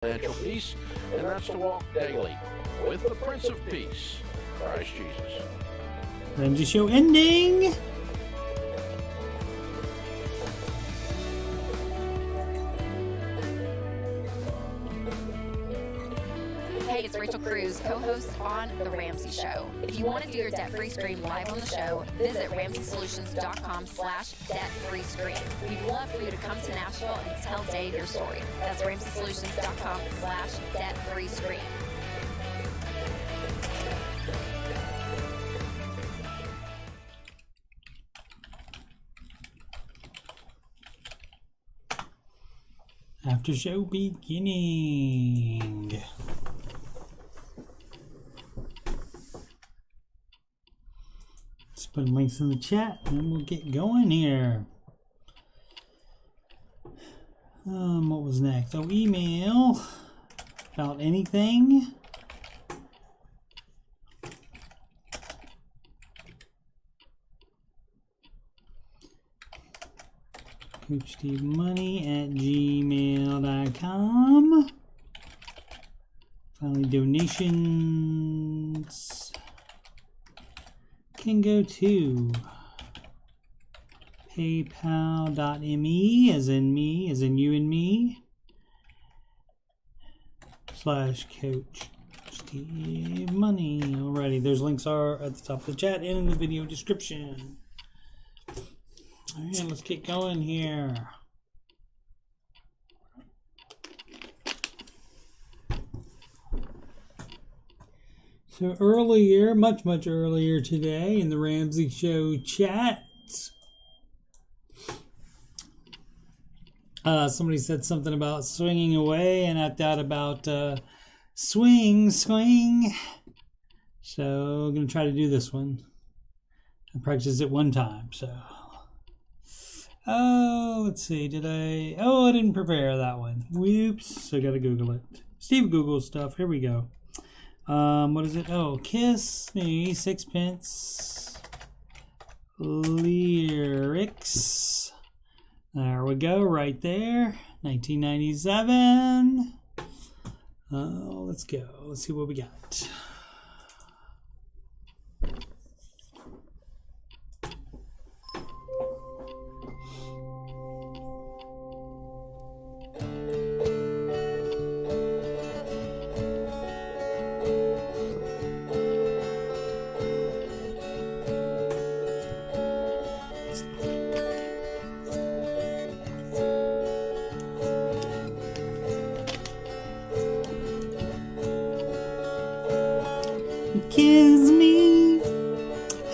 financial peace, and that's to walk daily with the Prince of Peace, Christ Jesus. Ramsey show ending. Hey, it's Rachel Cruz, co-host on The Ramsey Show. If you want to do your debt-free stream live on the show, visit RamseySolutions.com/debt-free stream. We'd love for you to come to Nashville and tell Dave your story. That's RamseySolutions.com/debt-free stream. After show beginning. Let's put links in the chat and we'll get going here. What was next? Oh, email about anything. CoachDmoney@gmail.com. Finally, donations can go to paypal.me, as in me, as in you and me, /Coach Steve Money. Alrighty, those links are at the top of the chat and in the video description. Alright, let's get going here. So earlier, much earlier today in the Ramsey Show chat, somebody said something about swinging away, and I thought about swing. So I'm going to try to do this one. I practiced it one time, so. Oh, let's see, I didn't prepare that one. Whoops, so I gotta Google it. Steve Googles stuff, here we go. What is it? Oh, Kiss Me, Sixpence lyrics. There we go, right there, 1997. Let's go, let's see what we got. Kiss me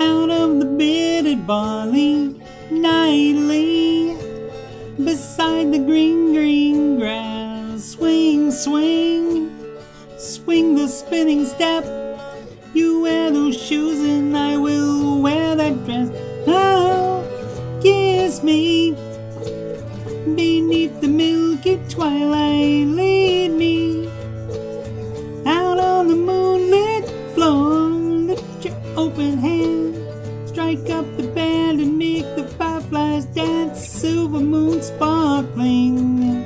out of the bearded barley nightly beside the green grass. Swing, swing, swing the spinning step. You wear those shoes and I will wear that dress. Oh, kiss me beneath the milky twilight. Lead me out on the moonlit floor. Lift your open hand, strike up the band and make the fireflies dance. Silver moon sparkling.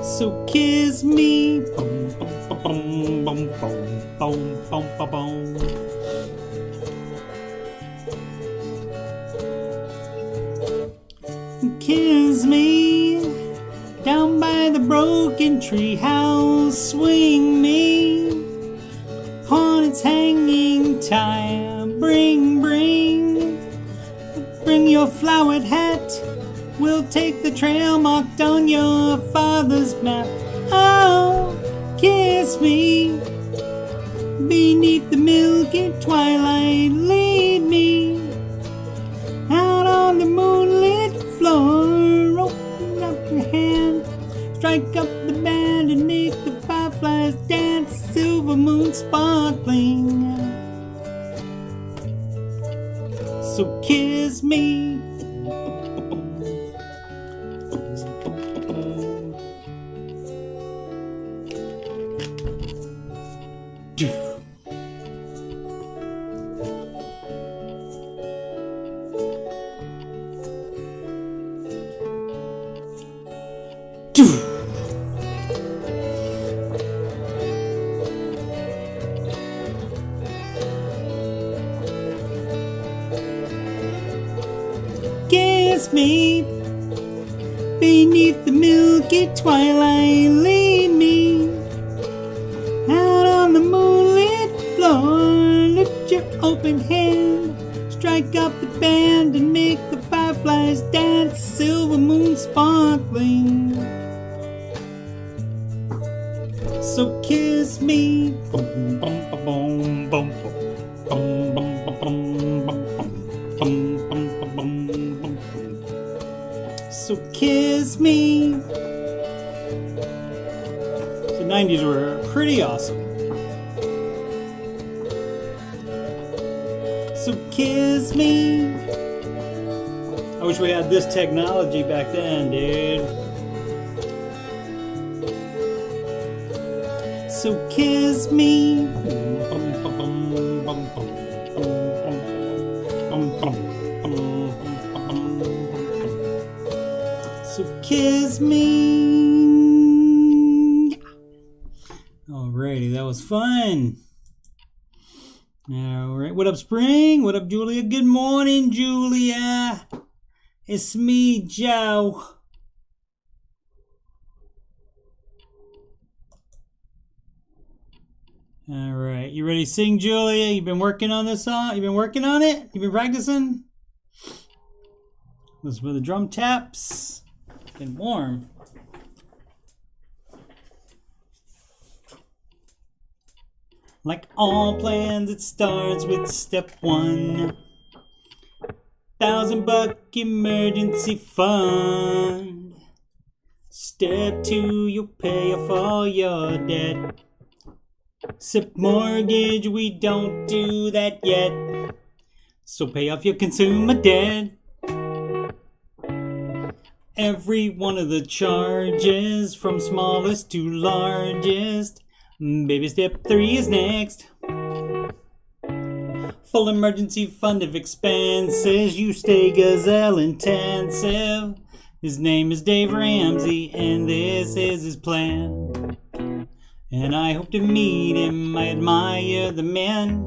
So kiss me. Boom, boom, boom, boom, boom, boom, boom, boom. Kiss me down by the broken tree house. Swing me on its hanging time. Bring your flowered hat. We'll take the trail marked on your father's map. Oh, kiss me beneath the milky twilight. Lead me out on the moonlit floor. Open up your hand, strike up the band and make the fireflies dance. Silver moon sparkling. So kiss me. Do kiss me. Beneath the milky twilight, lead me out on the moonlit floor. Lift your open hand, strike up the band, and make the fireflies dance. Silver moon sparkling. So kiss me. Bum, bum, bum, bum, bum, bum, bum, bum. So kiss me. The 90s were pretty awesome. So kiss me. I wish we had this technology back then, dude. So kiss me. So kiss me. Alrighty, that was fun. Alright, what up, Spring? What up, Julia? Good morning, Julia. It's me, Joe. Alright, you ready to sing, Julia? You been working on this song? You been working on it? You been practicing? Listen for the drum taps. It's been warm. Like all plans, it starts with step one. $1,000 emergency fund. Step two, you'll pay off all your debt. Sip mortgage, we don't do that yet. So pay off your consumer debt. Every one of the charges, from smallest to largest. Baby step 3 is next. Full emergency fund of expenses. You stay gazelle intensive. His name is Dave Ramsey, and this is his plan. And I hope to meet him. I admire the man.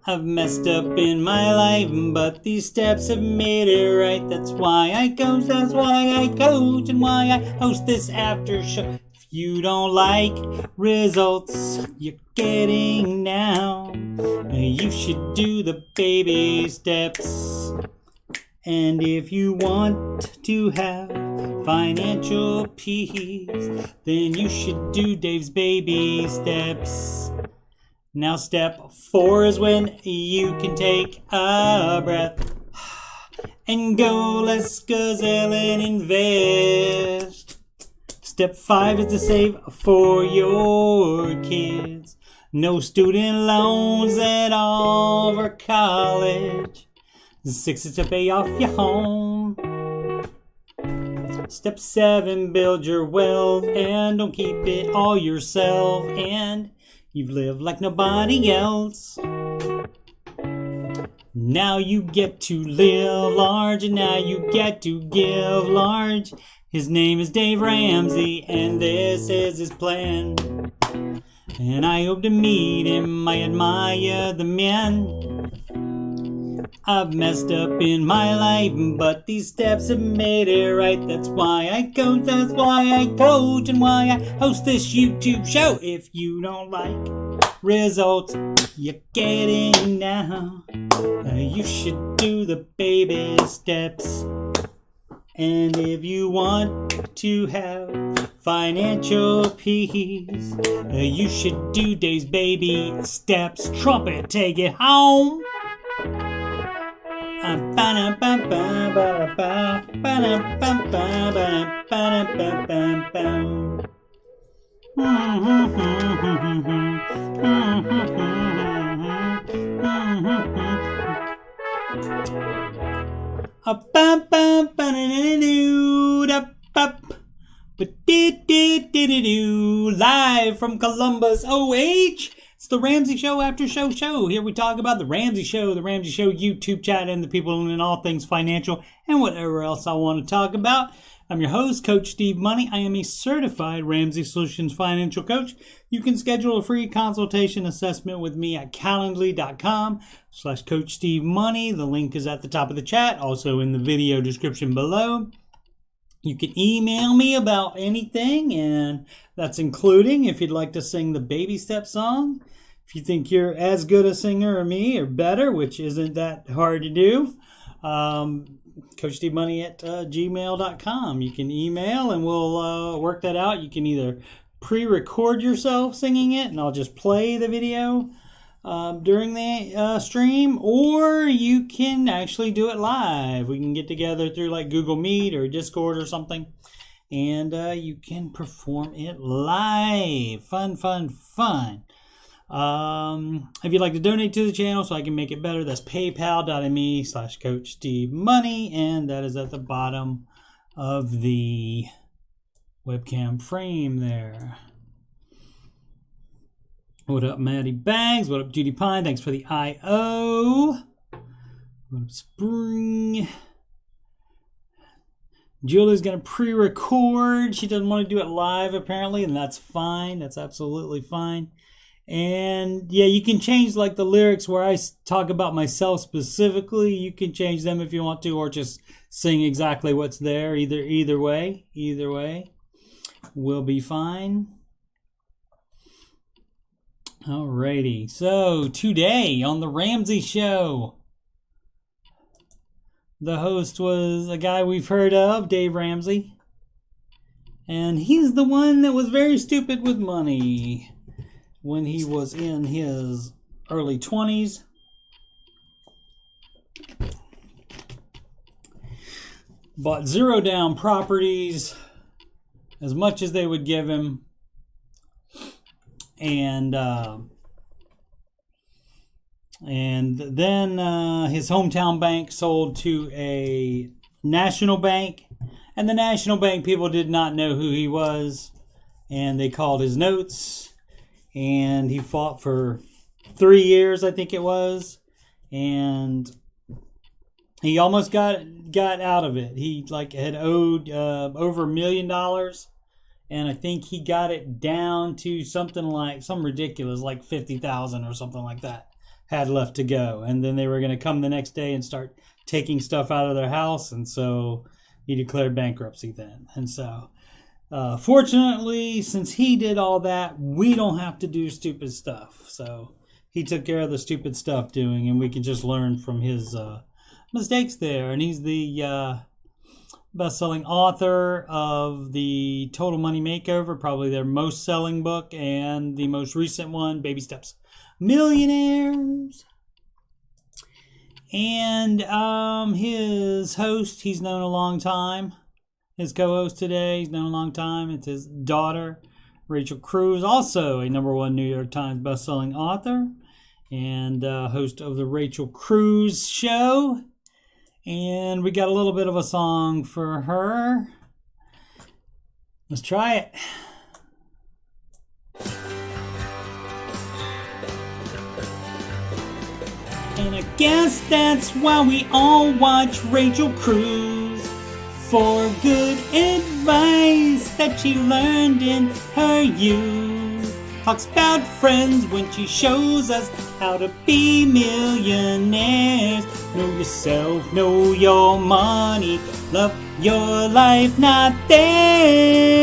I've messed up in my life, but these steps have made it right. That's why I coach, and why I host this after show. If you don't like results you're getting now, you should do the baby steps. And if you want to have financial peace, then you should do Dave's baby steps. Now step 4 is when you can take a breath and go, let's gazelle and invest. Step 5 is to save for your kids. No student loans at all for college. 6 is to pay off your home. Step 7, build your wealth and don't keep it all yourself. And you've lived like nobody else. Now you get to live large, and now you get to give large. His name is Dave Ramsey, and this is his plan. And I hope to meet him. I admire the man. I've messed up in my life, but these steps have made it right. That's why I coach, and why I host this YouTube show. If you don't like results you're getting now, you should do the baby steps. And if you want to have financial peace, you should do Dave's baby steps. Trumpet, take it home. Live from Columbus, OH. It's the Ramsey Show Aftershow show. Here we talk about the Ramsey Show YouTube chat, and the people in all things financial and whatever else I want to talk about. I'm your host, Coach Steve Money. I am a certified Ramsey Solutions financial coach. You can schedule a free consultation assessment with me at calendly.com/Coach Steve Money. The link is at the top of the chat, also in the video description below. You can email me about anything, and that's including if you'd like to sing the Baby Step song. If you think you're as good a singer as me or better, which isn't that hard to do, CoachSteveMoney at gmail.com. You can email and we'll work that out. You can either pre-record yourself singing it and I'll just play the video during the stream, or you can actually do it live. We can get together through like Google Meet or Discord or something, and you can perform it live. Fun, fun, fun. If you'd like to donate to the channel so I can make it better, that's paypal.me/CoachSteveMoney, and that is at the bottom of the webcam frame there. What up, Maddie Bags? What up, Judy Pine? Thanks for the IO. What up, Spring? Julie's going to pre-record. She doesn't want to do it live, apparently, and that's fine. That's absolutely fine. And yeah, you can change like the lyrics where I talk about myself specifically. You can change them if you want to, or just sing exactly what's there. Either way will be fine. Alrighty, so today on the Ramsey Show, the host was a guy we've heard of, Dave Ramsey, and he's the one that was very stupid with money when he was in his early 20s. Bought zero down properties, as much as they would give him. And then his hometown bank sold to a national bank. And the national bank people did not know who he was. And they called his notes. And he fought for 3 years, I think it was, and he almost got out of it. He had owed over $1 million, and I think he got it down to something like some ridiculous, like 50,000 or something like that, had left to go. And then they were going to come the next day and start taking stuff out of their house, and so he declared bankruptcy then. And so fortunately, since he did all that, we don't have to do stupid stuff. So he took care of the stupid stuff doing, and we can just learn from his mistakes there. And he's the best-selling author of the Total Money Makeover, probably their most selling book, and the most recent one, Baby Steps Millionaires. And his host, he's known a long time. His co-host today, he's known a long time. It's his daughter, Rachel Cruz, also a #1 New York Times bestselling author and host of the Rachel Cruz Show. And we got a little bit of a song for her. Let's try it. And I guess that's why we all watch Rachel Cruz, for good advice that she learned in her youth. Talks about friends when she shows us how to be millionaires. Know yourself, know your money, love your life, not theirs.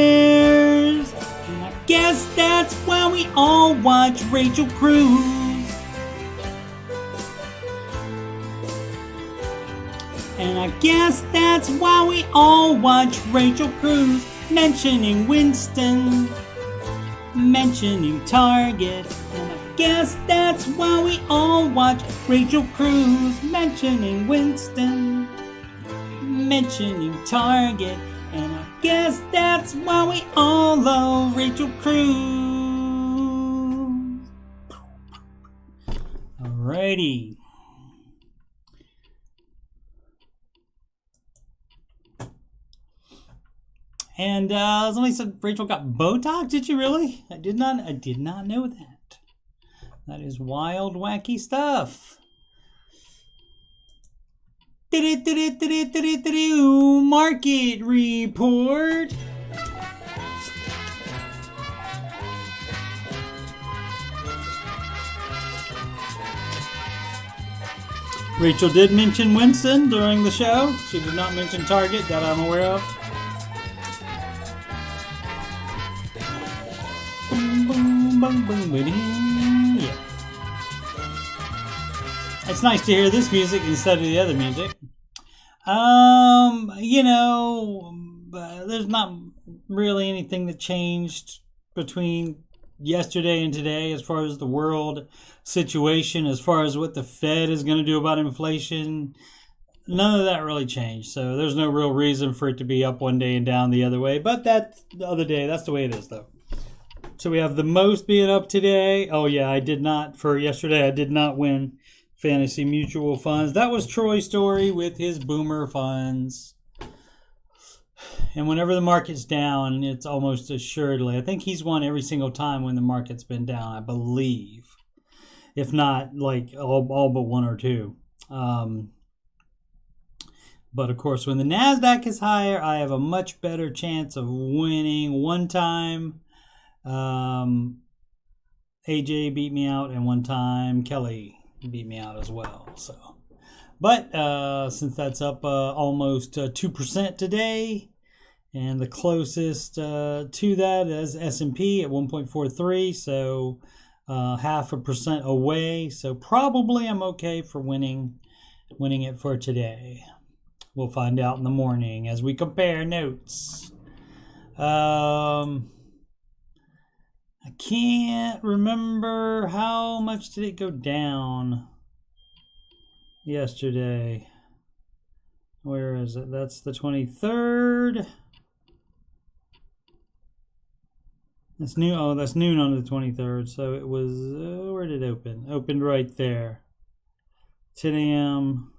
And I guess that's why we all watch Rachel Cruz. And I guess that's why we all watch Rachel Cruz, mentioning Winston, mentioning Target. And I guess that's why we all watch Rachel Cruz, mentioning Winston, mentioning Target. And I guess that's why we all love Rachel Cruz. Alrighty. And somebody said Rachel got Botox. Did you really? I did not know that. That is wild, wacky stuff. Market report. Rachel did mention Winston during the show. She did not mention Target that I'm aware of. Yeah. It's nice to hear this music instead of the other music. There's not really anything that changed between yesterday and today as far as the world situation, as far as what the Fed is going to do about inflation. None of that really changed. So there's no real reason for it to be up one day and down the other way. But that's the other day. That's the way it is, though. So we have the most being up today. Oh, yeah, for yesterday, I did not win Fantasy Mutual Funds. That was Troy Story with his Boomer Funds. And whenever the market's down, it's almost assuredly, I think he's won every single time when the market's been down, I believe. If not, like all but one or two. But of course, when the NASDAQ is higher, I have a much better chance of winning. One time, AJ beat me out, and one time Kelly beat me out as well. So, but since that's up almost 2% today, and the closest to that is S&P at 1.43, so 0.5% away. So probably I'm okay for winning it for today. We'll find out in the morning as we compare notes. I can't remember how much did it go down yesterday. Where is it? That's the 23rd. That's noon. Oh, that's noon on the 23rd. So it was, where did it open? Opened right there. 10 a.m.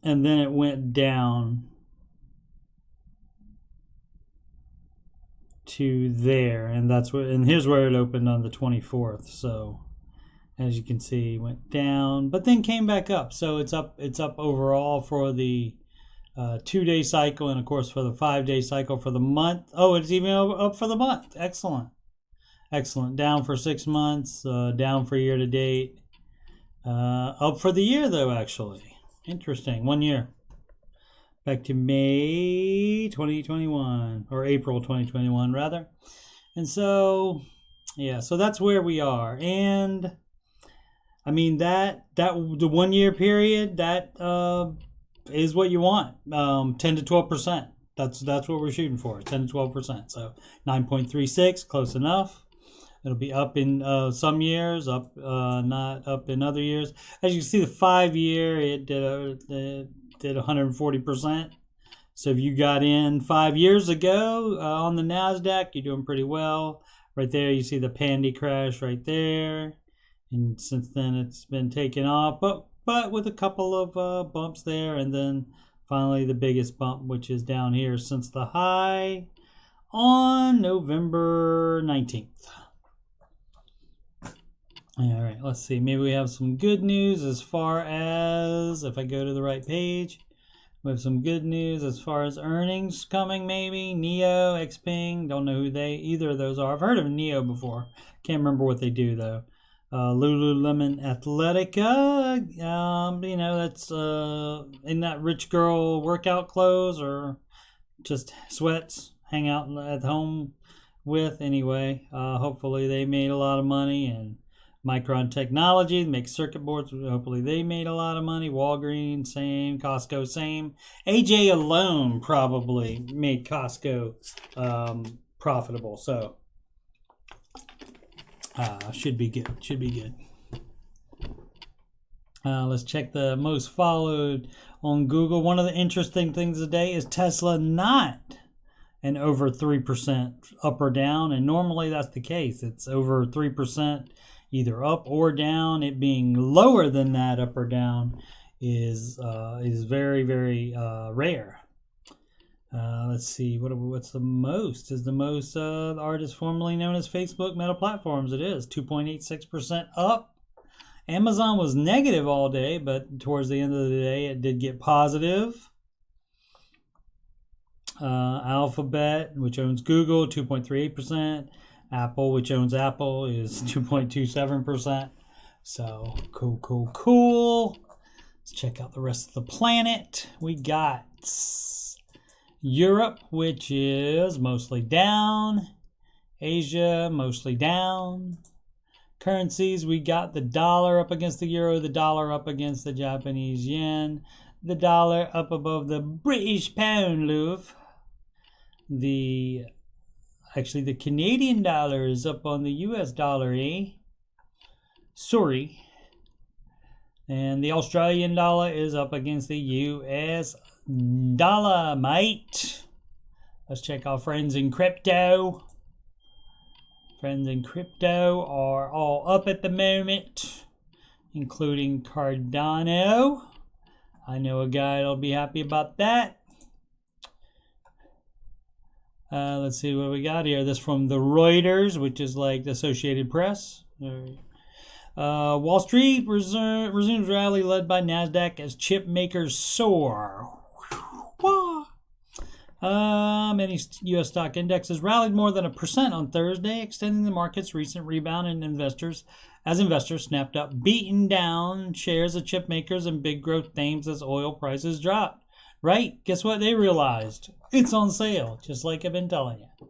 And then it went down to there, and here's where it opened on the 24th. So as you can see, it went down, but then came back up. So it's up overall for the 2-day cycle, and of course for the 5-day cycle for the month. Oh, it's even up for the month. Excellent. Down for 6 months, down for year to date, up for the year though, actually. Interesting. 1 year. Back to May 2021, or April 2021 rather. And so, yeah, so that's where we are. And I mean that the 1 year period, that is what you want. 10 to 12%. That's what we're shooting for. 10 to 12%. So 9.36, close enough. It'll be up in some years, not up in other years. As you can see, the 5-year, it did 140%. So if you got in 5 years ago on the NASDAQ, you're doing pretty well. Right there, you see the pandy crash right there. And since then, it's been taken off, but with a couple of bumps there. And then finally, the biggest bump, which is down here since the high on November 19th. All right, let's see. Maybe we have some good news as far as, if I go to the right page, we have some good news as far as earnings coming, maybe. Neo, Xpeng, don't know who either of those are. I've heard of Neo before. Can't remember what they do, though. Lululemon Athletica, that's in that rich girl workout clothes or just sweats, hang out at home with anyway. Hopefully they made a lot of money. And Micron Technology makes circuit boards. Hopefully they made a lot of money. Walgreens, same. Costco, same. AJ alone probably made Costco profitable. So should be good. Let's check the most followed on Google. One of the interesting things today is Tesla not an over 3% up or down. And normally that's the case. It's over 3%. Either up or down. It being lower than that, up or down, is very, very rare. Let's see, what's the most? Is the most the artist formerly known as Facebook Meta Platforms? It is 2.86% up. Amazon was negative all day, but towards the end of the day, it did get positive. Alphabet, which owns Google, 2.38%. Apple, which owns Apple, is 2.27%. So, cool. Let's check out the rest of the planet. We got Europe, which is mostly down. Asia, mostly down. Currencies, we got the dollar up against the euro, the dollar up against the Japanese yen, the dollar up above the British pound, love. The Canadian dollar is up on the US dollar, Sorry. And the Australian dollar is up against the US dollar, mate. Let's check our friends in crypto. Friends in crypto are all up at the moment, including Cardano. I know a guy that'll be happy about that. Let's see what we got here. This from the Reuters, which is like the Associated Press. Wall Street resumes rally led by NASDAQ as chip makers soar. Many U.S. stock indexes rallied more than 1% on Thursday, extending the market's recent rebound in investors snapped up, beating down shares of chip makers and big growth names as oil prices dropped. Right? Guess what they realized? It's on sale, just like I've been telling you.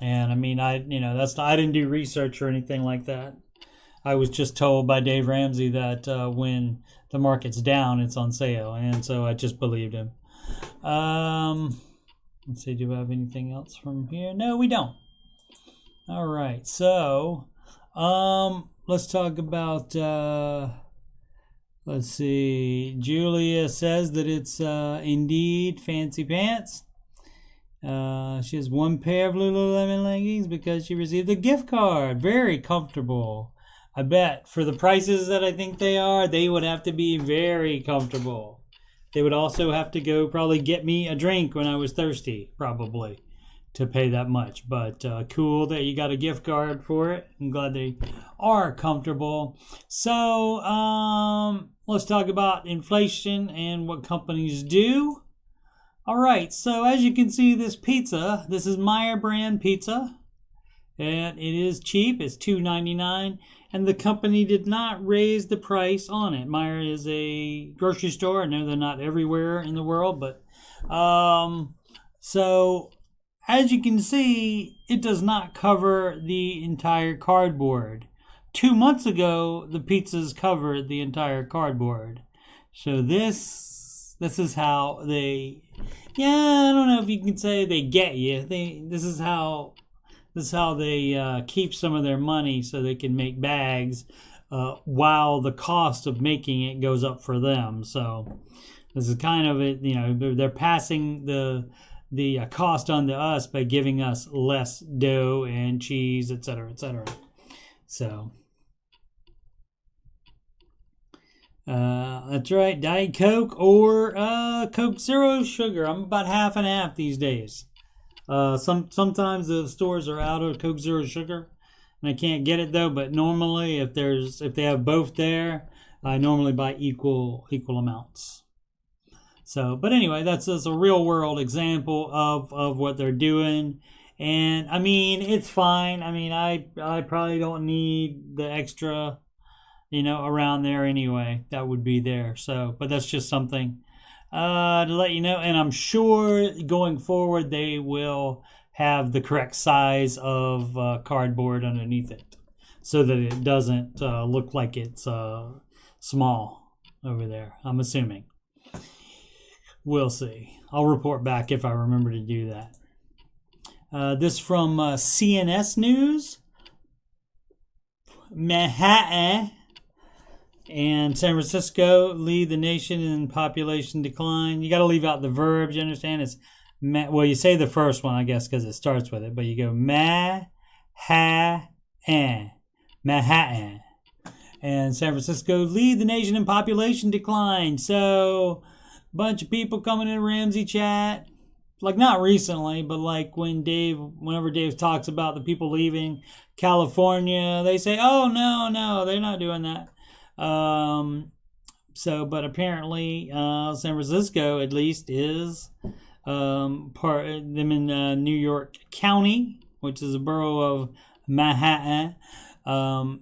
And I mean, I didn't do research or anything like that. I was just told by Dave Ramsey that when the market's down, it's on sale, and so I just believed him. Let's see, do we have anything else from here? No, we don't. All right, so let's talk about. Let's see. Julia says that it's indeed fancy pants. She has one pair of Lululemon leggings because she received a gift card. Very comfortable. I bet for the prices that I think they are, they would have to be very comfortable. They would also have to go probably get me a drink when I was thirsty, probably, to pay that much. But cool that you got a gift card for it. I'm glad they are comfortable. So let's talk about inflation and what companies do. All right, so as you can see, this pizza, this is Meyer brand pizza, and it is cheap. It's $2.99, and the company did not raise the price on it. Meyer is a grocery store. I know they're not everywhere in the world, but so as you can see, it does not cover the entire cardboard. 2 months ago, the pizzas covered the entire cardboard. So this is how they, I don't know if you can say they get you. This is how they keep some of their money so they can make bags while the cost of making it goes up for them. So this is kind of it. They're passing the cost on to us by giving us less dough and cheese, etc., etc. So that's right, Diet Coke or Coke Zero Sugar. I'm about half and half these days. Sometimes the stores are out of Coke Zero Sugar, and I can't get it though. But normally, if they have both there, I normally buy equal amounts. So, but anyway, that's a real world example of what they're doing. And I mean, it's fine. I mean, I probably don't need the extra, around there anyway. That would be there. So, but that's just something to let you know. And I'm sure going forward, they will have the correct size of cardboard underneath it so that it doesn't look like it's small over there. I'm assuming. We'll see. I'll report back if I remember to do that. This from CNS News. Manhattan and San Francisco lead the nation in population decline. You got to leave out the verbs, you understand? It's you say the first one, I guess, because it starts with it, but you go Manhattan. And San Francisco lead the nation in population decline. So bunch of people coming in Ramsey chat. Like, not recently, but like whenever Dave talks about the people leaving California, they say, oh, no, they're not doing that. But apparently San Francisco, at least, is part of them in New York County, which is a borough of Manhattan,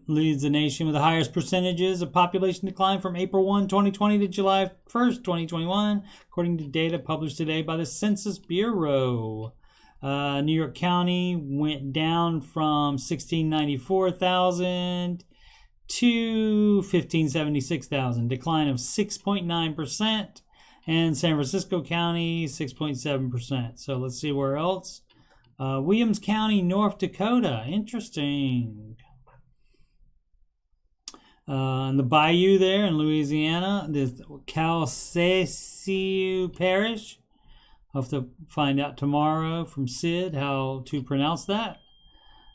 leads the nation with the highest percentages of population decline from April 1, 2020 to July 1st, 2021, according to data published today by the Census Bureau. New York County went down from 1,694,000 to 1,576,000, decline of 6.9%, and San Francisco County 6.7%. So let's see where else. Williams County, North Dakota. Interesting. In the Bayou there in Louisiana, there's Calcasieu Parish. I'll have to find out tomorrow from Sid how to pronounce that.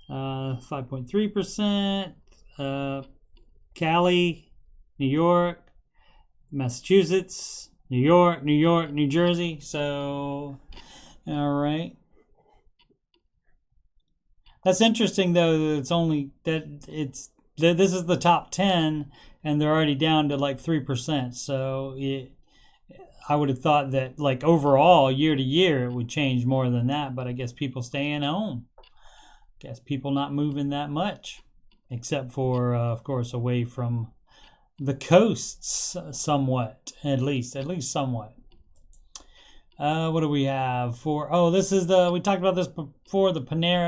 5.3%. Cali, New York, Massachusetts, New York, New Jersey. So, all right. That's interesting, though. That it's only that this is the top 10, and they're already down to like 3%. So I would have thought that like overall year to year it would change more than that. But I guess people staying home. I guess people not moving that much, except for of course away from the coasts somewhat, at least somewhat. What do we have for? Oh, this is we talked about this before. The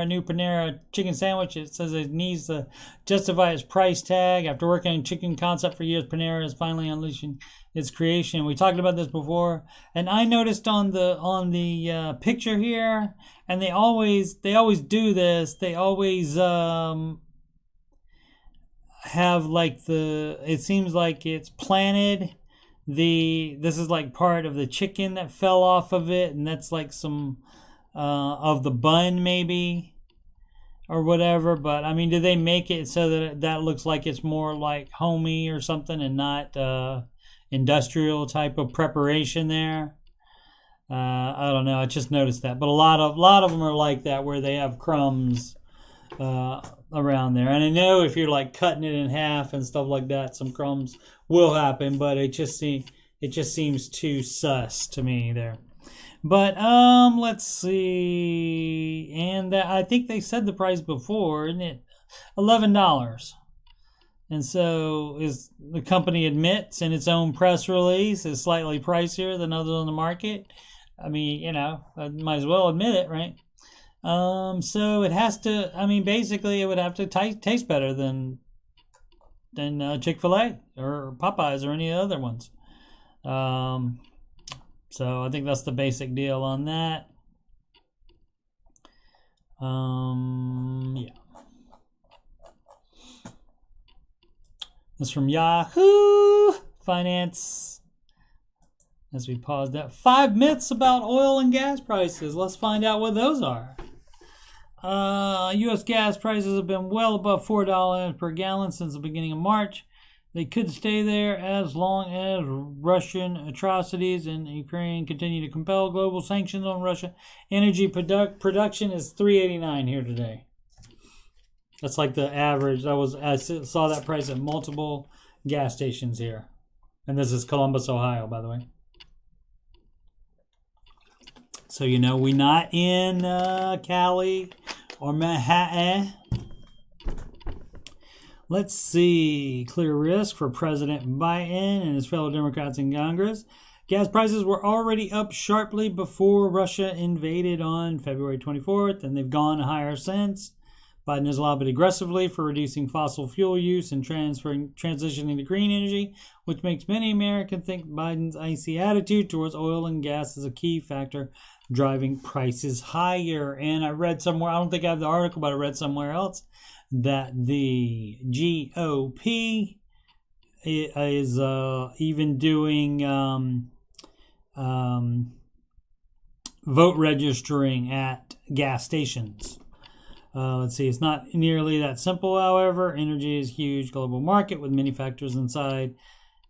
new Panera chicken sandwich. It says it needs to justify its price tag. After working on chicken concept for years, Panera is finally unleashing its creation. We talked about this before, and I noticed on the picture here, and they always do this. They always have like it seems like it's planted. This is like part of the chicken that fell off of it, and that's like some of the bun maybe or whatever. But I mean, do they make it so that looks like it's more like homey or something and not industrial type of preparation there? I don't know. I just noticed that, but a lot of them are like that, where they have crumbs around there. And I know if you're like cutting it in half and stuff like that, some crumbs will happen, but it just seems too sus to me there. But let's see, and I think they said the price before, isn't it? $11. And so is the company admits in its own press release is slightly pricier than others on the market. I mean, I might as well admit it, right? So it has to. I mean, basically, it would have to taste better than Chick-fil-A or Popeyes or any other ones. So I think that's the basic deal on that. Yeah. This from Yahoo Finance. As we pause that, 5 myths about oil and gas prices. Let's find out what those are. U.S. gas prices have been well above $4 per gallon since the beginning of March. They could stay there as long as Russian atrocities in Ukraine continue to compel global sanctions on Russia. Energy production is $3.89 here today. That's like the average. I saw that price at multiple gas stations here. And this is Columbus, Ohio, by the way. So, we're not in Cali or Manhattan. Let's see. Clear risk for President Biden and his fellow Democrats in Congress. Gas prices were already up sharply before Russia invaded on February 24th, and they've gone higher since. Biden has lobbied aggressively for reducing fossil fuel use and transitioning to green energy, which makes many Americans think Biden's icy attitude towards oil and gas is a key factor driving prices higher. And I read somewhere, I don't think I have the article, but I read somewhere else that the GOP is even doing vote registering at gas stations. Let's see, it's not nearly that simple, however. Energy is a huge global market with many factors inside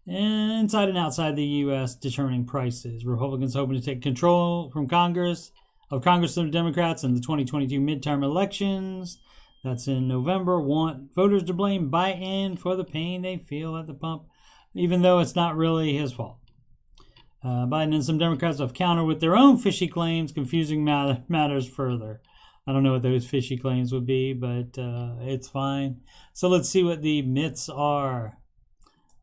inside and outside the U.S. determining prices. Republicans hoping to take control from Congress and Democrats in the 2022 midterm elections. That's in November. Want voters to blame Biden for the pain they feel at the pump, even though it's not really his fault. Biden and some Democrats have countered with their own fishy claims, confusing matters further. I don't know what those fishy claims would be, but it's fine. So let's see what the myths are.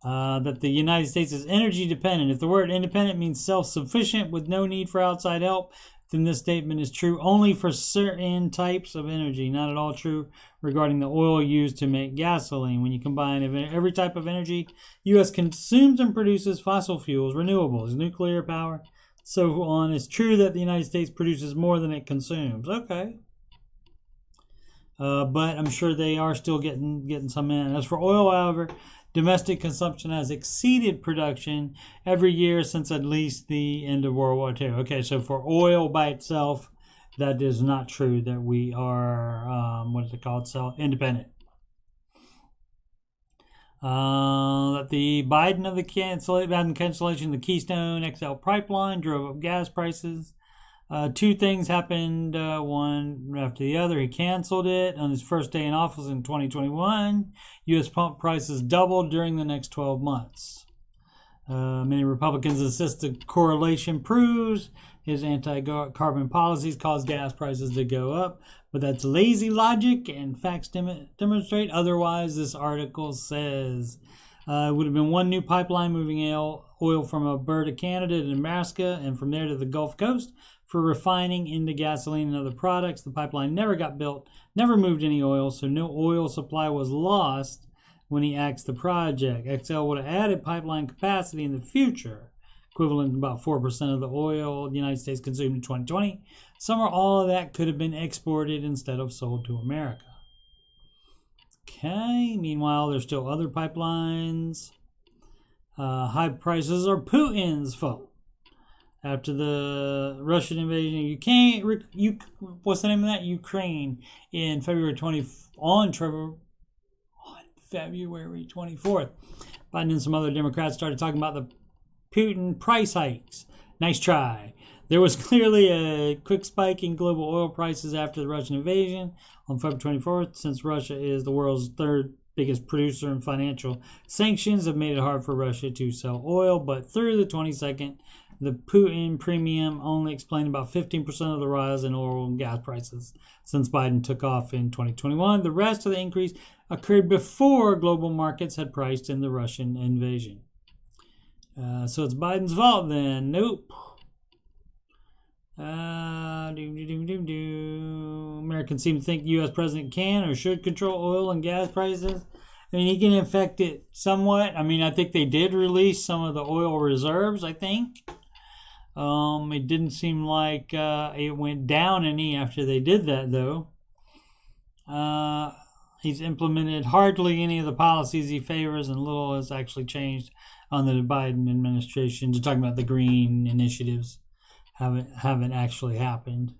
That the United States is energy dependent. If the word independent means self-sufficient with no need for outside help, then this statement is true only for certain types of energy. Not at all true regarding the oil used to make gasoline. When you combine every type of energy, U.S. consumes and produces fossil fuels, renewables, nuclear power, so on. It's true that the United States produces more than it consumes. Okay. But I'm sure they are still getting some in. As for oil, however, domestic consumption has exceeded production every year since at least the end of World War II. Okay, so for oil by itself, that is not true that we are, what is it called, independent. That the Biden cancellation of the Keystone XL pipeline drove up gas prices. Two things happened, one after the other. He canceled it on his first day in office in 2021. U.S. pump prices doubled during the next 12 months. Many Republicans insist the correlation proves his anti-carbon policies cause gas prices to go up, but that's lazy logic and facts demonstrate otherwise, this article says. It would have been one new pipeline moving oil from Alberta, Canada to Nebraska and from there to the Gulf Coast for refining into gasoline and other products. The pipeline never got built, never moved any oil, so no oil supply was lost when he axed the project. XL would have added pipeline capacity in the future, equivalent to about 4% of the oil the United States consumed in 2020. Some or all of that could have been exported instead of sold to America. Okay, meanwhile, there's still other pipelines. High prices are Putin's fault. After the Russian invasion of what's the name of that? Ukraine in February 24th. Biden and some other Democrats started talking about the Putin price hikes. Nice try. There was clearly a quick spike in global oil prices after the Russian invasion on February 24th. Since Russia is the world's third biggest producer and financial sanctions have made it hard for Russia to sell oil, but through the 22nd, the Putin premium only explained about 15% of the rise in oil and gas prices since Biden took off in 2021. The rest of the increase occurred before global markets had priced in the Russian invasion. So it's Biden's fault then? Nope. Americans seem to think the U.S. president can or should control oil and gas prices. I mean, he can affect it somewhat. I mean, I think they did release some of the oil reserves, I think. It didn't seem like it went down any after they did that, though. He's implemented hardly any of the policies he favors, and little has actually changed on the Biden administration. Just talking about the green initiatives haven't actually happened.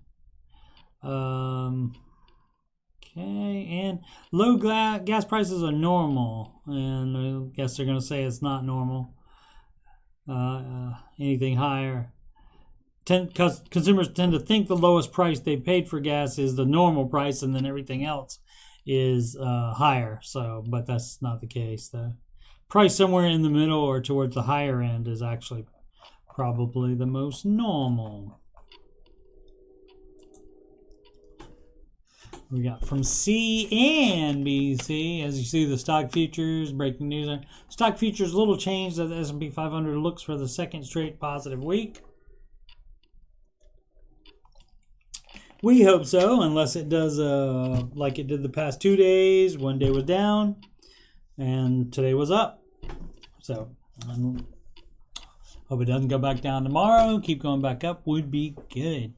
Okay, and low gas prices are normal, and I guess they're going to say it's not normal. Anything higher. Consumers tend to think the lowest price they paid for gas is the normal price, and then everything else is higher. So, but that's not the case. The price somewhere in the middle or towards the higher end is actually probably the most normal. We got from CNBC, as you see, the stock futures, breaking news there. Stock futures, little change that the S&P 500 looks for the second straight positive week. We hope so, unless it does like it did the past 2 days. One day was down, and today was up. So, hope it doesn't go back down tomorrow. Keep going back up would be good.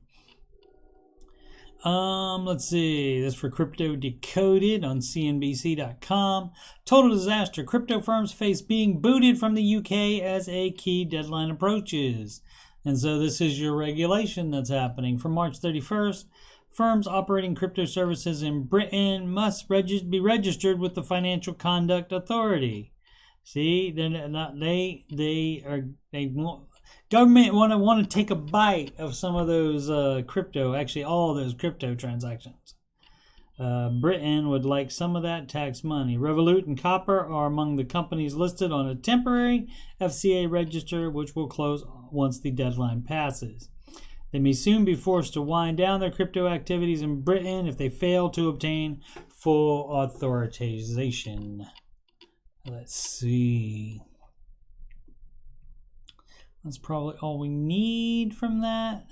Let's see. This for Crypto Decoded on CNBC.com. Total disaster. Crypto firms face being booted from the UK as a key deadline approaches. And so this is your regulation that's happening. From March 31st, firms operating crypto services in Britain must be registered with the Financial Conduct Authority. See, they're not. They want government want to take a bite of some of those crypto. Actually, all those crypto transactions. Britain would like some of that tax money. Revolut and Copper are among the companies listed on a temporary FCA register, which will close once the deadline passes. They may soon be forced to wind down their crypto activities in Britain if they fail to obtain full authorization. Let's see. That's probably all we need from that.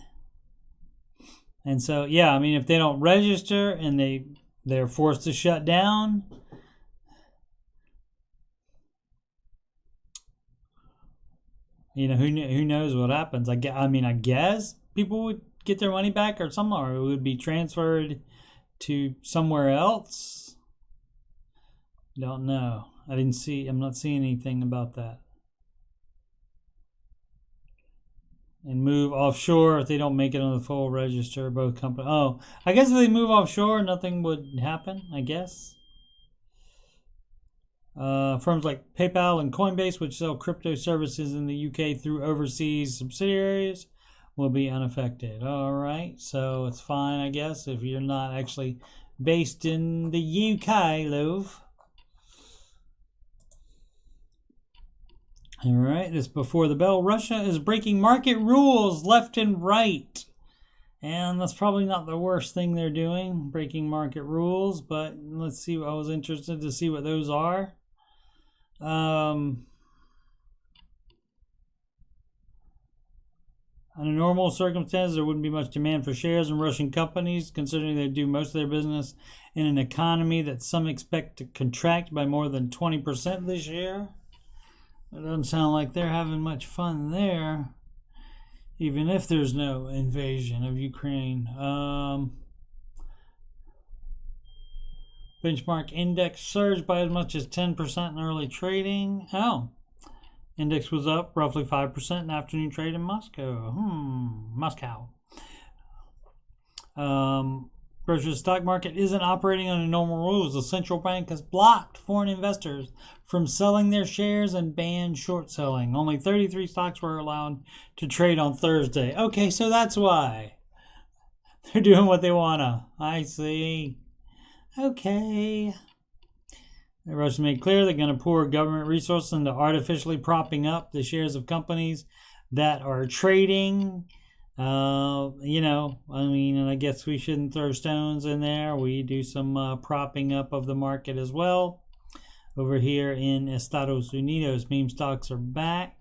And so, yeah, I mean, if they don't register and they're forced to shut down, you know, who knows what happens? I guess people would get their money back or something, or it would be transferred to somewhere else. Don't know. I'm not seeing anything about that. And move offshore if they don't make it on the full register. Both companies. Oh, I guess if they move offshore, nothing would happen, I guess. Firms like PayPal and Coinbase, which sell crypto services in the UK through overseas subsidiaries, will be unaffected. All right, so it's fine, I guess, if you're not actually based in the UK, love. All right, this before the bell. Russia is breaking market rules left and right. And that's probably not the worst thing they're doing, breaking market rules. But let's see. I was interested to see what those are. Under normal circumstances, there wouldn't be much demand for shares in Russian companies, considering they do most of their business in an economy that some expect to contract by more than 20% this year. It doesn't sound like they're having much fun there, even if there's no invasion of Ukraine. Benchmark index surged by as much as 10% in early trading. Oh, index was up roughly 5% in afternoon trade in Moscow. Moscow. Russia's stock market isn't operating under normal rules. The central bank has blocked foreign investors from selling their shares and banned short selling. Only 33 stocks were allowed to trade on Thursday. Okay, so that's why. They're doing what they wanna. I see. Okay. The Russians made clear they're going to pour government resources into artificially propping up the shares of companies that are trading. And I guess we shouldn't throw stones in there. We do some propping up of the market as well. Over here in Estados Unidos, meme stocks are back.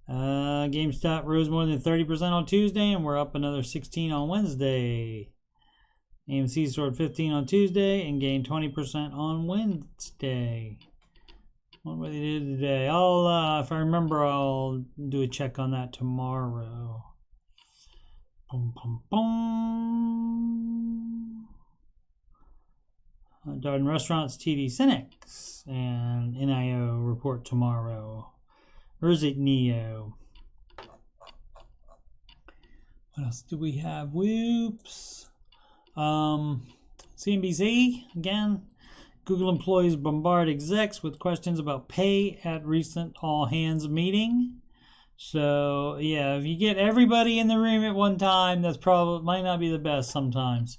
GameStop rose more than 30% on Tuesday, and we're up another 16 on Wednesday. AMC soared 15 on Tuesday and gained 20% on Wednesday. What were they did today? If I remember, I'll do a check on that tomorrow. Boom, boom, boom. Darden Restaurants, TD Cinex, and NIO report tomorrow. Or is it NEO? What else do we have? Whoops. CNBC, again. Google employees bombard execs with questions about pay at recent all-hands meeting. So, yeah, if you get everybody in the room at one time, that's probably might not be the best sometimes.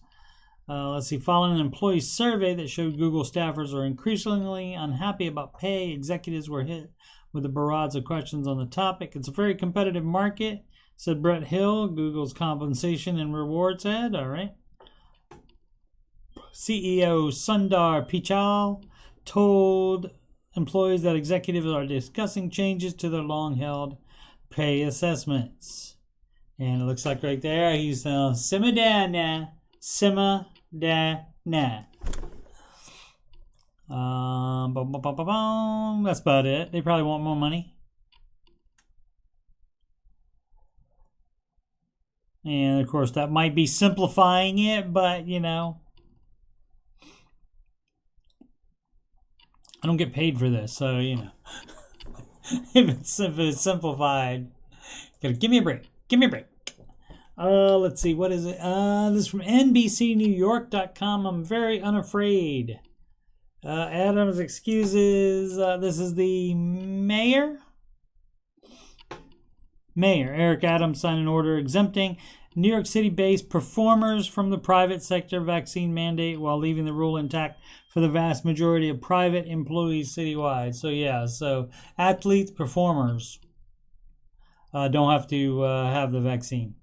Let's see. Following an employee survey that showed Google staffers are increasingly unhappy about pay, executives were hit with a barrage of questions on the topic. It's a very competitive market, said Brett Hill, Google's compensation and rewards head. All right. CEO Sundar Pichai told employees that executives are discussing changes to their long-held pay assessments. And it looks like right there, he's simmer down now. Simmer down now. That's about it. They probably want more money. And, of course, that might be simplifying it, but, you know. I don't get paid for this, so, you know. if it's simplified, give me a break. Give me a break. Let's see, what is it? This is from NBCNewYork.com. I'm very unafraid. Adams excuses. This is the mayor. Mayor Eric Adams signed an order exempting New York City-based performers from the private sector vaccine mandate while leaving the rule intact for the vast majority of private employees citywide. So yeah, so athletes, performers don't have to have the vaccine.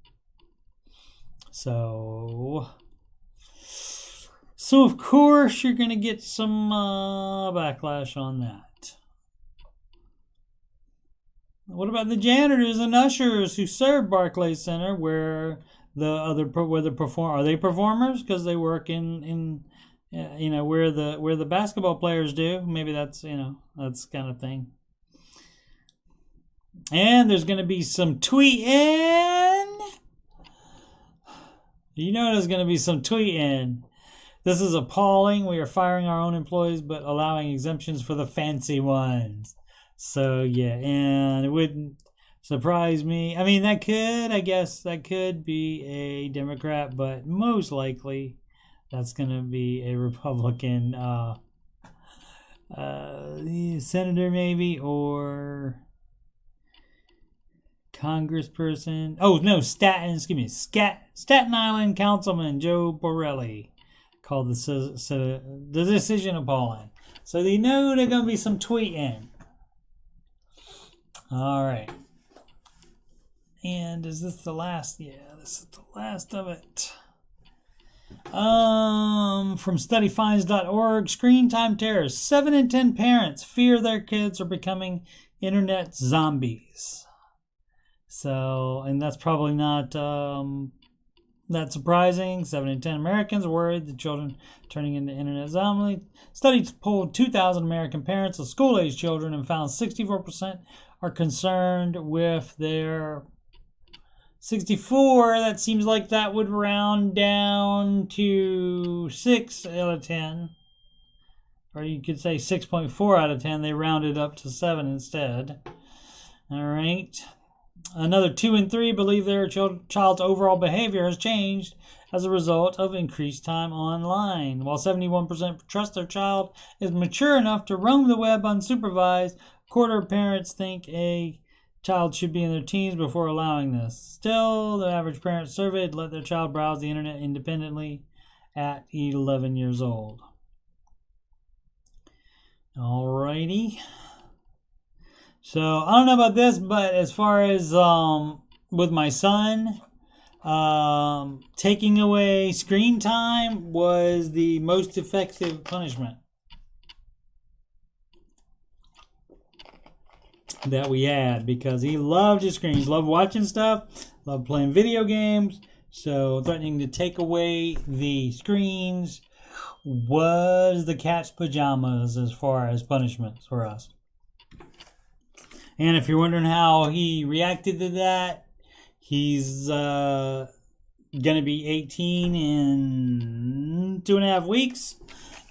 So of course you're going to get some backlash on that. What about the janitors and ushers who serve Barclays Center, where the perform? Are they performers because they work in where the basketball players do? Maybe that's that's kind of thing. And there's going to be some tweeting. There's going to be some tweeting. This is appalling. We are firing our own employees, but allowing exemptions for the fancy ones. So yeah, and it wouldn't surprise me. I mean, that could be a Democrat, but most likely that's going to be a Republican senator maybe, or congressperson. Oh no, Staten Island Councilman Joe Borelli called the decision appalling. So they know there's going to be some tweeting. All right. And is this the last? Yeah, this is the last of it. From studyfinds.org, screen time terrors. 7 in 10 parents fear their kids are becoming internet zombies. So, and that's probably not that surprising. 7 in 10 Americans are worried the children turning into internet zombies. Studies polled 2,000 American parents of school-age children and found 64% are concerned with their 64. That seems like that would round down to 6 out of 10. Or you could say 6.4 out of 10. They rounded up to 7 instead. All right. Another 2 in 3 believe their child's overall behavior has changed as a result of increased time online. While 71% trust their child is mature enough to roam the web unsupervised, a quarter of parents think a child should be in their teens before allowing this. Still, the average parent surveyed let their child browse the internet independently at 11 years old. Alrighty. So, I don't know about this, but as far as with my son, taking away screen time was the most effective punishment that we had, because he loved his screens, loved watching stuff, loved playing video games. So threatening to take away the screens was the cat's pajamas as far as punishments for us. And if you're wondering how he reacted to that, he's going to be 18 in 2.5 weeks.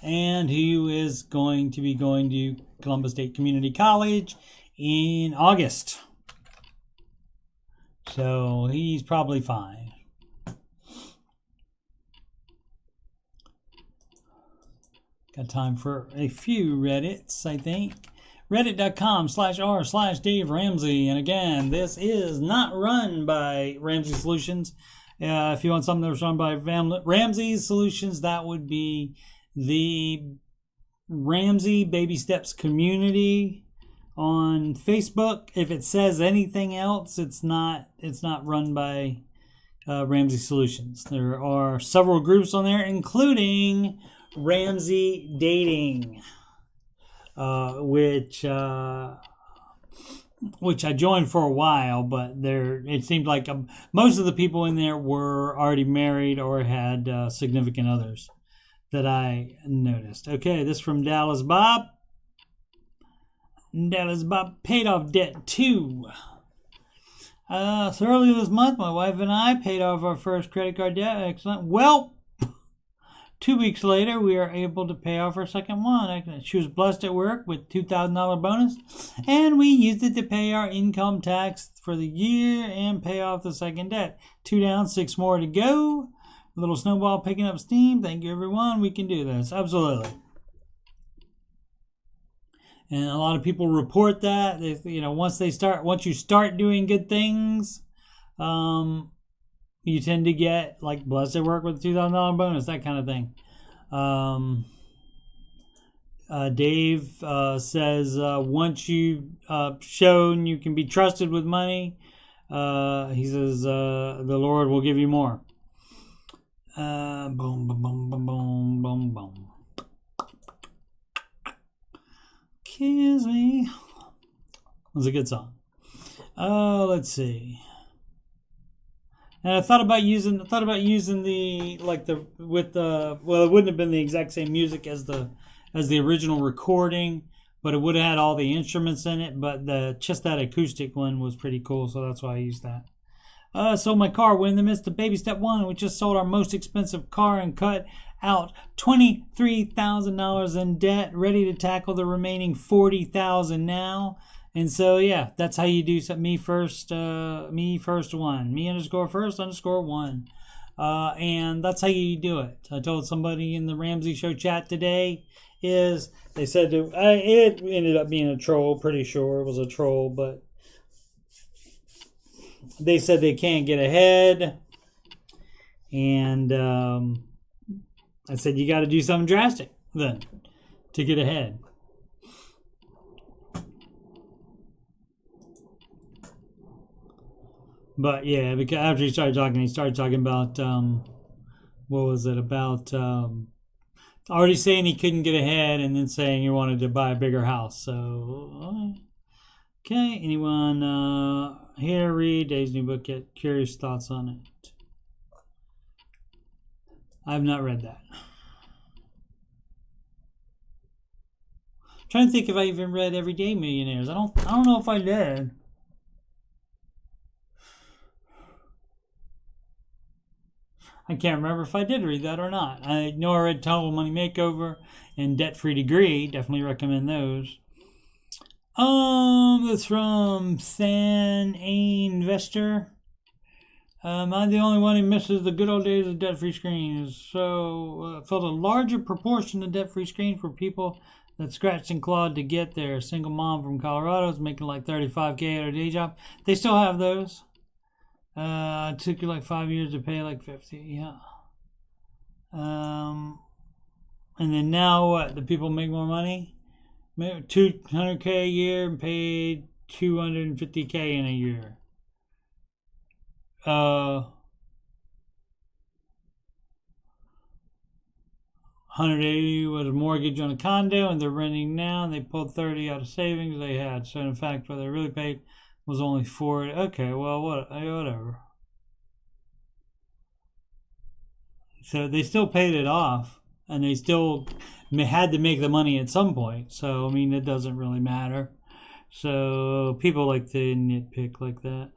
And he is going to be going to Columbus State Community College in August. So he's probably fine. Got time for a few Reddits, I think. Reddit.com/r/Dave Ramsey. And again, this is not run by Ramsey Solutions. If you want something that's run by Ramsey Solutions, that would be the Ramsey Baby Steps community on Facebook. If it says anything else, it's not run by Ramsey Solutions. There are several groups on there, including Ramsey Dating, which I joined for a while, but it seemed like most of the people in there were already married or had significant others that I noticed. Okay, this from Dallas Bob. Dallas Bob paid off debt too. So earlier this month, my wife and I paid off our first credit card debt. Excellent. Well, 2 weeks later, we are able to pay off our second one. She was blessed at work with $2,000 bonus, and we used it to pay our income tax for the year and pay off the second debt. 2 down, 6 more to go. A little snowball picking up steam. Thank you, everyone. We can do this. Absolutely. And a lot of people report that, you know, once you start doing good things, you tend to get like blessed at work with a $2,000 bonus, that kind of thing. Dave says once you shown you can be trusted with money, he says the Lord will give you more. Boom, boom, boom, boom, boom, boom, boom. Kiss me. It was a good song. Let's see. And I thought about using the well, it wouldn't have been the exact same music as the original recording, but it would have had all the instruments in it. But just that acoustic one was pretty cool, so that's why I used that. Sold my car. We're in the midst of baby step one. We just sold our most expensive car and cut out $23,000 in debt. Ready to tackle the remaining $40,000 now. And so yeah, that's how you do something. Me first one. Me _first_ one. And that's how you do it. I told somebody in the Ramsey Show chat today. They said it ended up being a troll. Pretty sure it was a troll, but they said they can't get ahead, and I said you got to do something drastic then to get ahead. But yeah, because after he started talking about what was it about? Already saying he couldn't get ahead, and then saying he wanted to buy a bigger house. So okay, anyone here read Dave's new book yet? Curious thoughts on it? I've not read that. I'm trying to think if I even read Everyday Millionaires. I don't know if I did. I can't remember if I did read that or not. I know I read Total Money Makeover and Debt Free Degree. Definitely recommend those. That's from San Investor. I'm the only one who misses the good old days of debt-free screens. So felt a larger proportion of debt-free screens for people that scratched and clawed to get there. A single mom from Colorado is making like $35K at her day job. They still have those. It took you like 5 years to pay like 50. Yeah. And then now what? The people make more money? $200K a year and paid $250K in a year. 180 was a mortgage on a condo, and they're renting now, and they pulled 30 out of savings they had. So in fact, what they really paid was only 40. Okay, well, whatever. So they still paid it off, and they still had to make the money at some point. So I mean, it doesn't really matter. So people like to nitpick like that.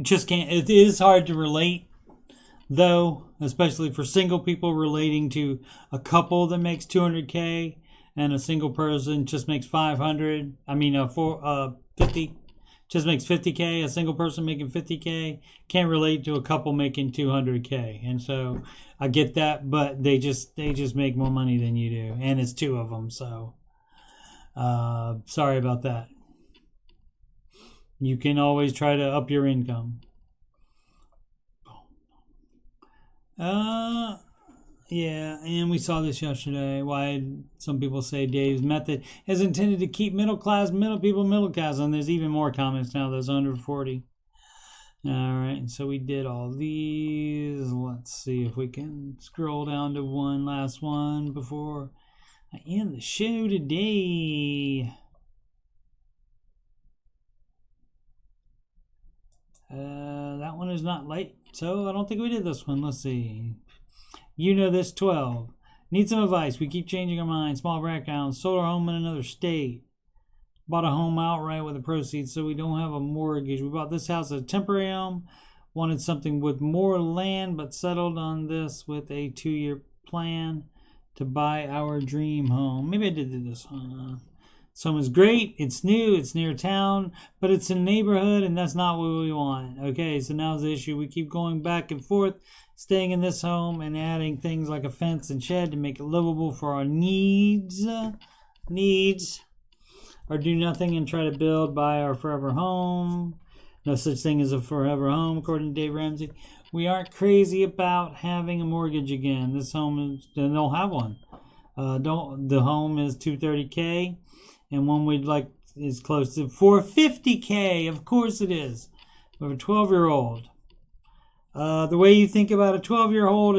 Just can't. It is hard to relate, though, especially for single people relating to a couple that makes $200K and a single person just makes $500. I mean, 50 just makes $50K. A single person making $50K can't relate to a couple making $200K. And so I get that, but they just make more money than you do, and it's two of them. So sorry about that. You can always try to up your income. Yeah, and we saw this yesterday. Why some people say Dave's method is intended to keep middle class and there's even more comments now that's under 40. All right, so we did all these. Let's see if we can scroll down to one last one before I end the show today. That one is not late, so I don't think we did this one. Let's see. You know this, 12. Need some advice. We keep changing our minds. Small background. Sold our home in another state. Bought a home outright with the proceeds, so we don't have a mortgage. We bought this house as a temporary home. Wanted something with more land, but settled on this with a 2-year plan to buy our dream home. Maybe I did this one. This home is great. It's new. It's near town, but it's in a neighborhood, and that's not what we want. Okay, so now's the issue. We keep going back and forth, staying in this home and adding things like a fence and shed to make it livable for our needs, or do nothing and try to buy our forever home. No such thing as a forever home, according to Dave Ramsey. We aren't crazy about having a mortgage again. This home is, they don't have one. The home is $230K, and one we'd like is close to $450K. Of course it is. We have a 12-year-old. The way you think about a 12-year-old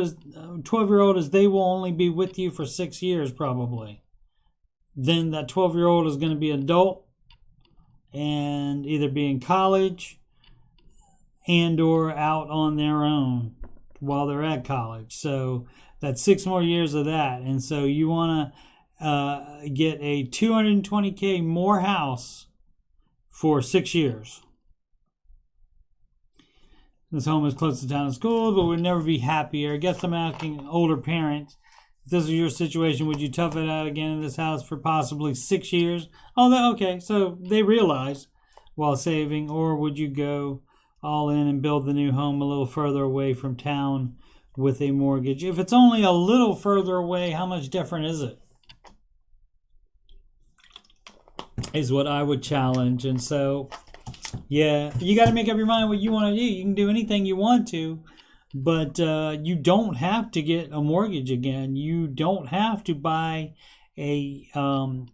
is they will only be with you for 6 years probably. Then that 12-year-old is going to be adult and either be in college and or out on their own while they're at college. So that's 6 more years of that. And so you want to get a $220K more house for 6 years. This home is close to town and school, but would never be happier. I guess I'm asking older parents, if this is your situation, would you tough it out again in this house for possibly 6 years? Oh, okay. So they realize while saving, or would you go all in and build the new home a little further away from town with a mortgage? If it's only a little further away, how much different is it? Is what I would challenge. And so, yeah, you got to make up your mind what you want to do. You can do anything you want to, but you don't have to get a mortgage again. You don't have to buy a home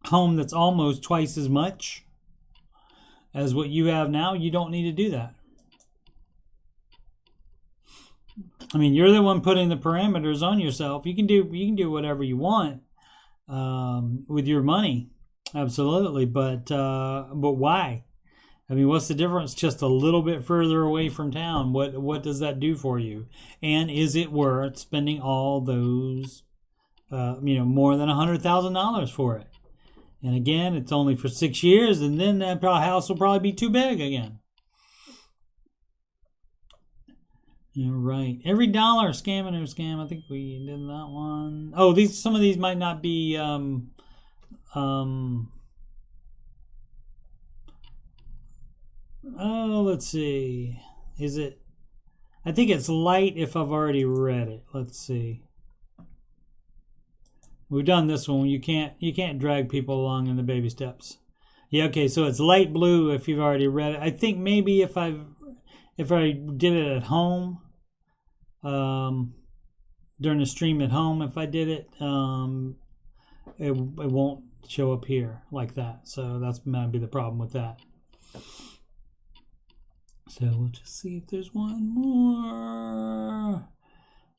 that's almost twice as much as what you have now. You don't need to do that. I mean, you're the one putting the parameters on yourself. You can do whatever you want with your money, absolutely. But why? I mean, what's the difference? Just a little bit further away from town. What does that do for you? And is it worth spending all those, more than $100,000 for it? And again, it's only for 6 years, and then that house will probably be too big again. You're right. Every dollar, scam and no scam. I think we did that one. Oh, some of these might not be. Let's see. Is it? I think it's light if I've already read it. Let's see. We've done this one. You can't drag people along in the baby steps. Yeah, okay, so it's light blue if you've already read it. I think maybe if I did it at home, during the stream at home, if I did it, it won't show up here like that. So that's might be the problem with that. So we'll just see if there's one more.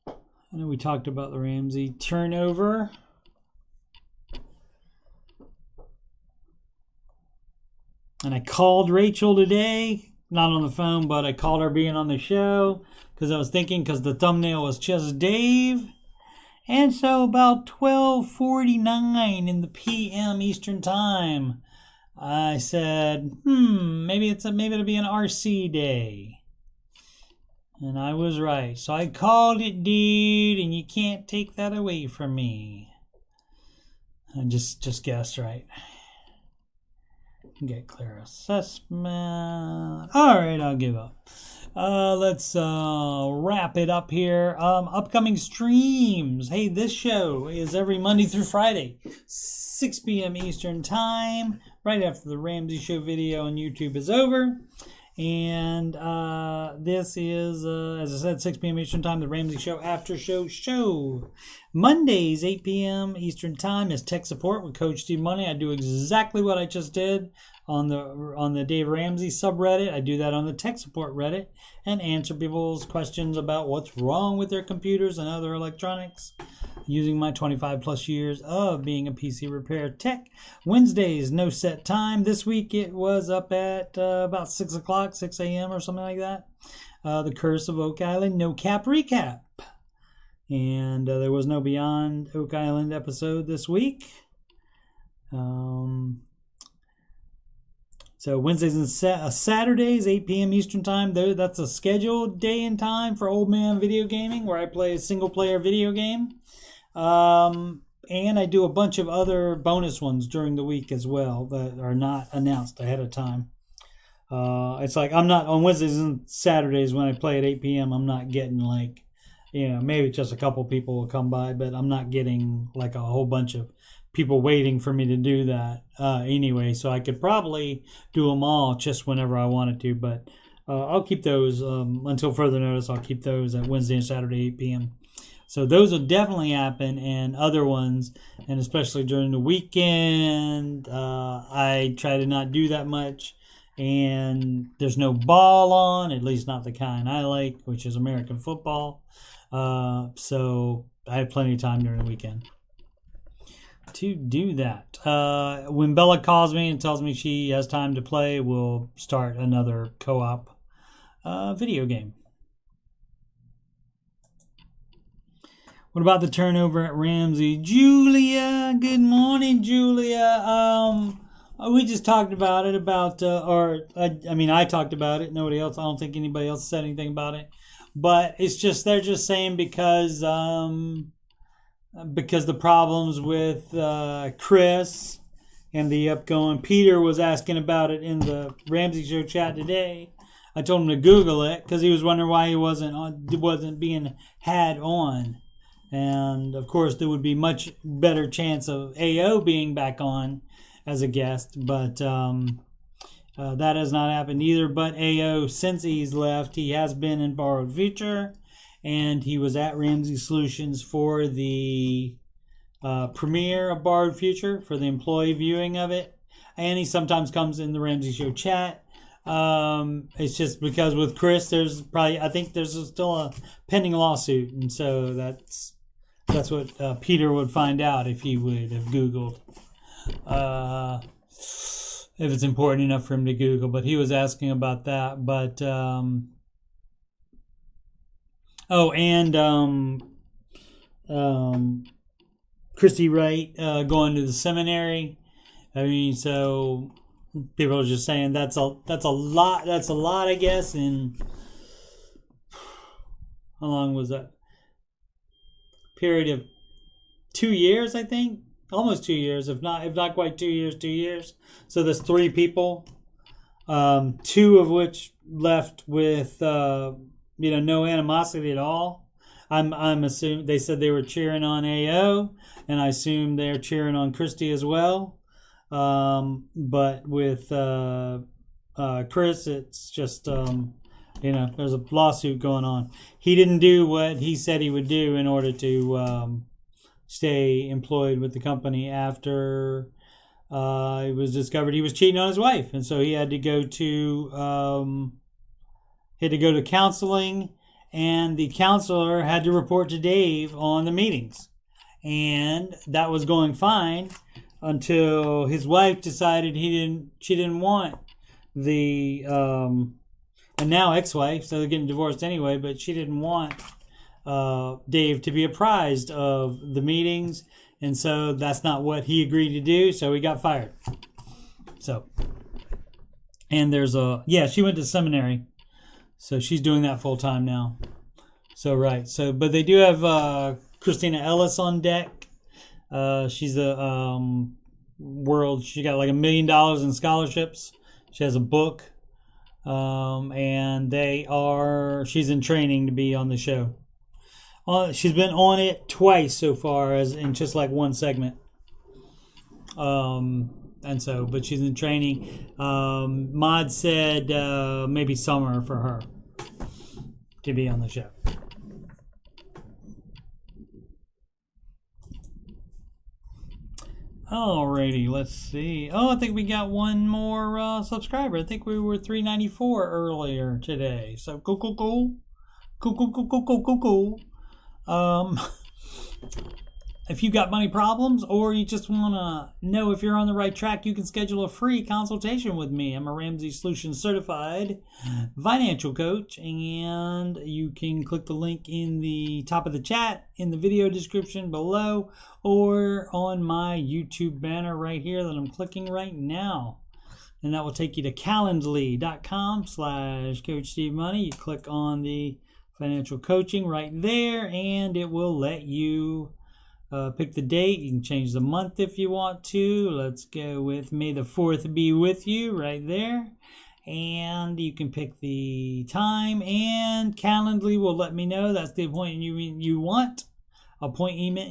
I know we talked about the Ramsey turnover. And I called Rachel today, not on the phone, but I called her being on the show because I was thinking, because the thumbnail was just Dave. And so about 12:49 in the PM Eastern Time, I said, maybe it'll be an RC day. And I was right. So I called it, dude, and you can't take that away from me. I just guessed right. Get clear assessment. All right, I'll give up. Let's wrap it up here. Upcoming streams. Hey, this show is every Monday through Friday, 6 p.m. Eastern Time, right after the Ramsey Show video on YouTube is over. And this is, as I said, 6 p.m. Eastern Time, the Ramsey Show Aftershow show. Mondays, 8 p.m. Eastern Time is Tech Support with Coach Steve Money. I do exactly what I just did on the Dave Ramsey subreddit. I do that on the Tech Support Reddit and answer people's questions about what's wrong with their computers and other electronics using my 25 plus years of being a PC repair tech. Wednesdays, no set time. This week it was up at about 6 o'clock, 6 a.m. or something like that. The Curse of Oak Island, no cap recap. And there was no Beyond Oak Island episode this week. So Wednesdays and Saturdays, 8 p.m. Eastern Time. That's a scheduled day and time for Old Man Video Gaming, where I play a single-player video game. And I do a bunch of other bonus ones during the week as well that are not announced ahead of time. It's like I'm not on Wednesdays and Saturdays when I play at 8 p.m. I'm not getting like, maybe just a couple people will come by, but I'm not getting like a whole bunch of people waiting for me to do that anyway. So I could probably do them all just whenever I wanted to, but I'll keep those until further notice. I'll keep those at Wednesday and Saturday 8 p.m. So those will definitely happen, and other ones, and especially during the weekend, I try to not do that much. And there's no ball on, at least not the kind I like, which is American football. So I have plenty of time during the weekend to do that. When Bella calls me and tells me she has time to play, we'll start another co-op video game. What about the turnover at Ramsey? Julia, good morning, Julia. We just talked about it, I talked about it. Nobody else, I don't think anybody else said anything about it. But it's just, they're just saying because the problems with Chris and the upgoing, Peter was asking about it in the Ramsey Show chat today. I told him to Google it because he was wondering why he wasn't being had on. And of course, there would be much better chance of AO being back on as a guest, but that has not happened either. But AO, since he's left, he has been in Borrowed Future, and he was at Ramsey Solutions for the premiere of Borrowed Future, for the employee viewing of it, and he sometimes comes in the Ramsey Show chat. It's just because with Chris, I think there's still a pending lawsuit, and so that's what Peter would find out if he would have Googled. If it's important enough for him to Google, but he was asking about that. But Christy Wright going to the seminary. I mean, so people are just saying that's a lot. That's a lot, I guess. And how long was that? Period of 2 years, I think. Almost 2 years, if not quite 2 years, 2 years. So there's 3 people, 2 of which left with no animosity at all. I'm assuming they said they were cheering on AO, and I assume they're cheering on Christy as well. But with Chris, it's just there's a lawsuit going on. He didn't do what he said he would do in order to stay employed with the company after it was discovered he was cheating on his wife, and so he had to go to counseling, and the counselor had to report to Dave on the meetings, and that was going fine until his wife decided she didn't want the and now ex-wife, so they're getting divorced anyway, but she didn't want Dave to be apprised of the meetings, and so that's not what he agreed to do, so he got fired. So, and there's she went to seminary, so she's doing that full time now. So but they do have Christina Ellis on deck. She's the she got like $1 million in scholarships. She has a book, and she's in training to be on the show. She's been on it twice so far, as in just like one segment. But she's in training. Mod said maybe summer for her to be on the show. Alrighty, let's see. Oh, I think we got one more subscriber. I think we were 394 earlier today. So cool. If you got money problems, or you just want to know if you're on the right track, you can schedule a free consultation with me. I'm a Ramsey Solutions certified financial coach, and you can click the link in the top of the chat, in the video description below, or on my YouTube banner right here that I'm clicking right now. And that will take you to calendly.com/Coach Steve Money. You click on the financial coaching right there, and it will let you Pick the date. You can change the month if you want to. Let's go with May the 4th be with you right there. And you can pick the time, and Calendly will let me know that's the appointment you want. The appointment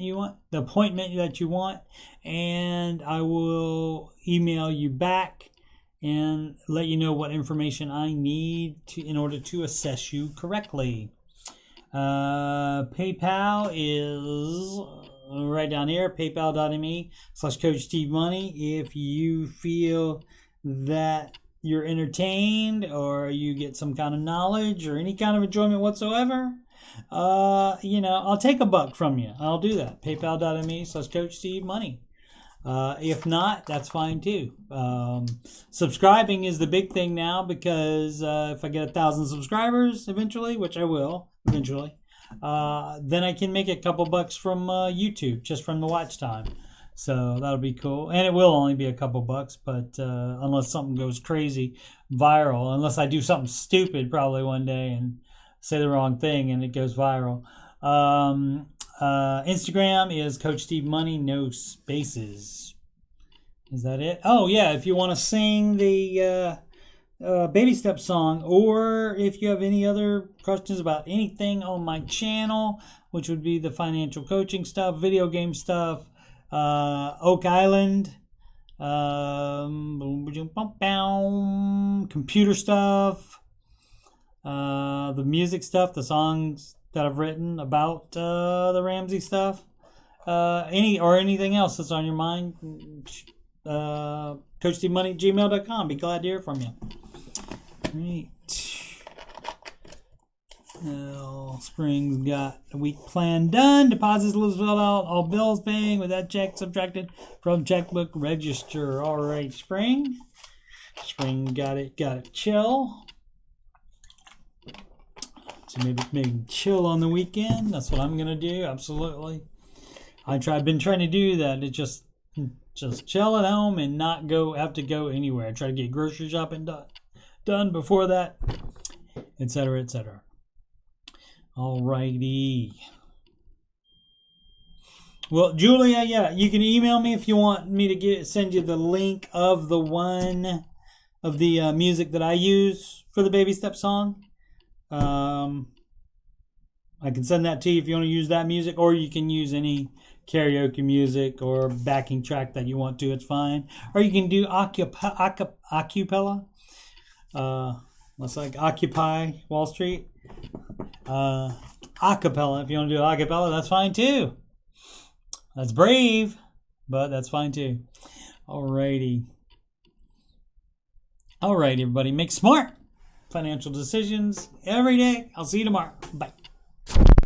that you want, and I will email you back and let you know what information I need in order to assess you correctly. PayPal is right down here, paypal.me/CoachSteveMoney. If you feel that you're entertained or you get some kind of knowledge or any kind of enjoyment whatsoever, I'll take $1 from you. I'll do that. PayPal.me/CoachSteveMoney. If not, that's fine too. Subscribing is the big thing now, because if I get 1,000 subscribers eventually, which I will eventually, then I can make a couple bucks from YouTube, just from the watch time. So that'll be cool. And it will only be a couple bucks, but unless something goes crazy viral, unless I do something stupid probably one day and say the wrong thing and it goes viral. Instagram is Coach Steve Money, no spaces. Is that it? Oh yeah, if you want to sing the Baby Step song, or if you have any other questions about anything on my channel, which would be the financial coaching stuff, video game stuff, Oak Island, computer stuff, the music stuff, the songs that I've written about the Ramsey stuff, anything else that's on your mind, CoachSteveMoney@gmail.com. Be glad to hear from you. Great. Well, Spring's got a week plan done. Deposits filled out. All bills paying with that check subtracted from checkbook register. All right, Spring. Spring got it chill. So maybe chill on the weekend. That's what I'm gonna do. Absolutely. I've been trying to do that. To just chill at home and not have to go anywhere. I try to get grocery shopping done before that, etc., etc. Alrighty. Well, Julia, yeah, you can email me if you want me to send you the link of the music that I use for the Baby Step song. I can send that to you if you want to use that music, or you can use any karaoke music or backing track that you want to. It's fine. Or you can do acapella. It's like Occupy Wall Street. Acapella. If you want to do acapella, that's fine too. That's brave, but that's fine too. Alrighty. Alright, everybody. Make smart financial decisions every day. I'll see you tomorrow. Bye.